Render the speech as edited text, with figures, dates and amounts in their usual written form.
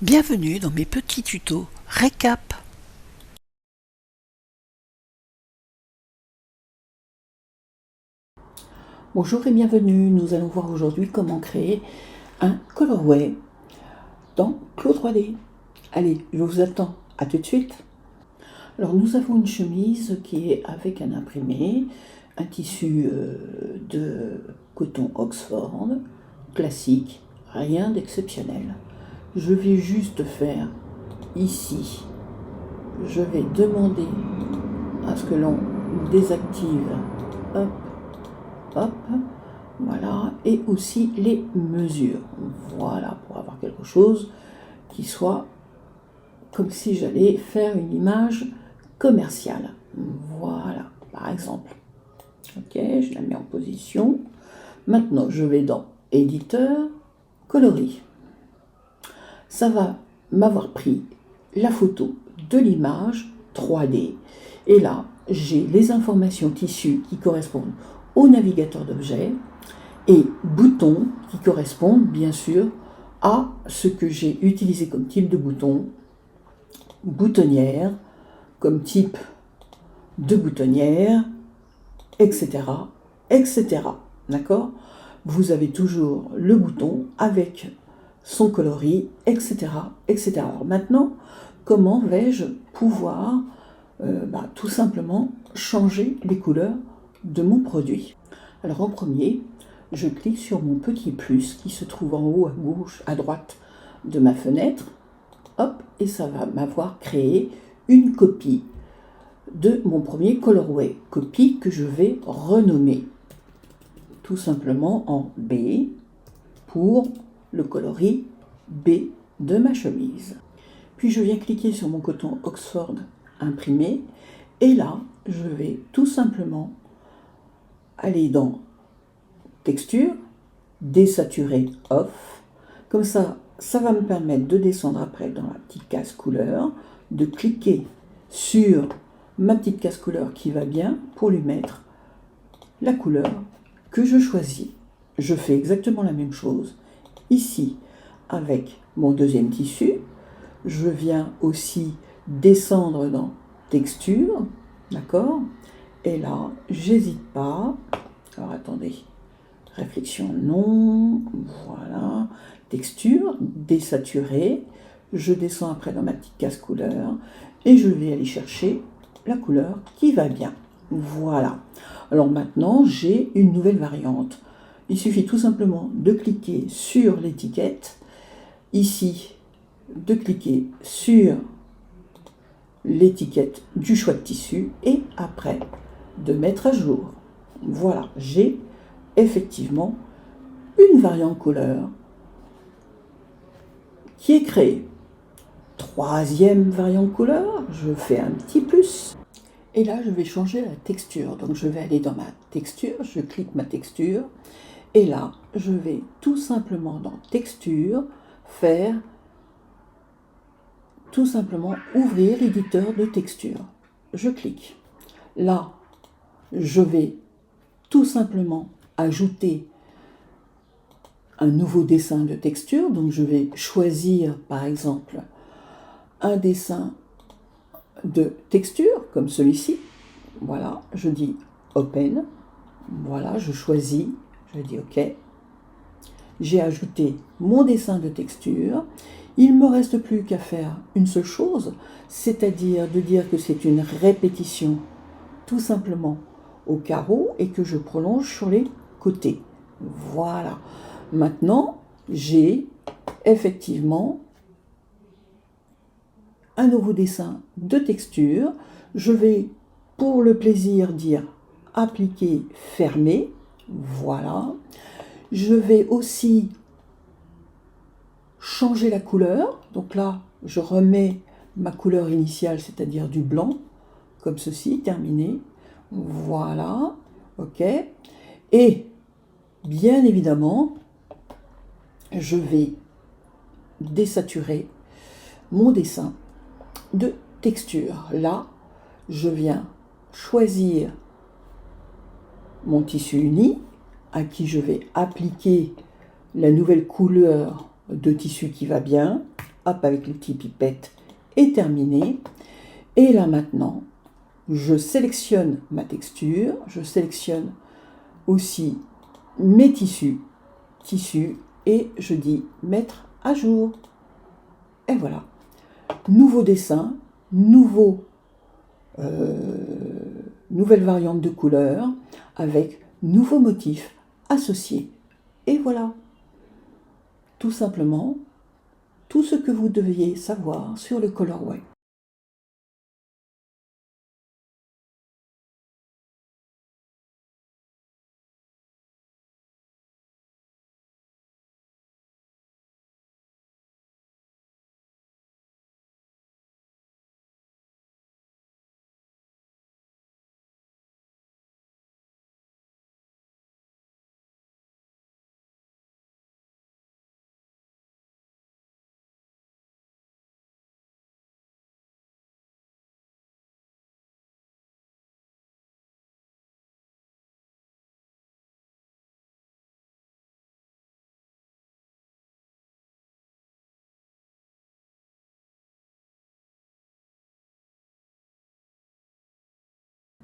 Bienvenue dans mes petits tutos récap. Bonjour et bienvenue, nous allons voir aujourd'hui comment créer un colorway dans Clo 3D. Allez, je vous attends, à tout de suite. Alors nous avons une chemise qui est avec un imprimé, un tissu de coton Oxford, classique, rien d'exceptionnel. Je vais juste faire ici, je vais demander à ce que l'on désactive, hop, hop, voilà, et aussi les mesures, voilà, pour avoir quelque chose qui soit comme si j'allais faire une image commerciale, voilà, par exemple. Ok, je la mets en position. Maintenant, je vais dans éditeur, coloris. Ça va m'avoir pris la photo de l'image 3D, et là, j'ai les informations tissus qui correspondent au navigateur d'objets et boutons qui correspondent bien sûr à ce que j'ai utilisé comme type de bouton, boutonnière, comme type de boutonnière, etc. etc. D'accord ? Vous avez toujours le bouton avec son coloris, etc. etc. Alors maintenant, comment vais-je pouvoir tout simplement changer les couleurs de mon produit? Alors en premier, je clique sur mon petit plus qui se trouve en haut à gauche, à droite de ma fenêtre. Hop, et ça va m'avoir créé une copie de mon premier colorway. Copie que je vais renommer tout simplement en B pour le coloris B de ma chemise. Puis je viens cliquer sur mon coton Oxford imprimé et là, je vais tout simplement aller dans texture, désaturer off. Comme ça va me permettre de descendre après dans la petite case couleur, de cliquer sur ma petite case couleur qui va bien pour lui mettre la couleur que je choisis. Je fais exactement la même chose ici avec mon deuxième tissu. Je viens aussi descendre dans texture, d'accord? Et là, j'hésite pas. Alors attendez, réflexion non, voilà, texture, désaturer, je descends après dans ma petite case couleur et je vais aller chercher la couleur qui va bien. Voilà. Alors maintenant, j'ai une nouvelle variante. Il suffit tout simplement de cliquer sur l'étiquette, ici, de cliquer sur l'étiquette du choix de tissu et après de mettre à jour. Voilà, j'ai effectivement une variante couleur qui est créée. Troisième variante couleur, je fais un petit plus. Et là, je vais changer la texture. Donc, je vais aller dans ma texture, je clique ma texture. Et là, je vais tout simplement dans texture, faire tout simplement ouvrir l'éditeur de texture. Je clique. Là, je vais tout simplement ajouter un nouveau dessin de texture. Donc je vais choisir par exemple un dessin de texture comme celui-ci. Voilà, je dis Open. Voilà, je choisis, je dis OK. J'ai ajouté mon dessin de texture. Il ne me reste plus qu'à faire une seule chose, c'est-à-dire de dire que c'est une répétition tout simplement au carreau et que je prolonge sur les côtés. Voilà. Maintenant, j'ai effectivement un nouveau dessin de texture. Je vais, pour le plaisir, dire appliquer, fermer. Voilà. Je vais aussi changer la couleur. Donc là, je remets ma couleur initiale, c'est-à-dire du blanc, comme ceci, terminé. Voilà. OK. Et, bien évidemment, je vais désaturer mon dessin de texture. Là, je viens choisir mon tissu uni à qui je vais appliquer la nouvelle couleur de tissu qui va bien. hop, avec les petits pipettes, est terminé. Et là maintenant, je sélectionne ma texture, je sélectionne aussi mes tissus, et je dis mettre à jour. Et voilà, nouveau dessin, nouvelle variante de couleur avec nouveaux motifs associés. Et voilà, tout simplement, tout ce que vous deviez savoir sur le colorway.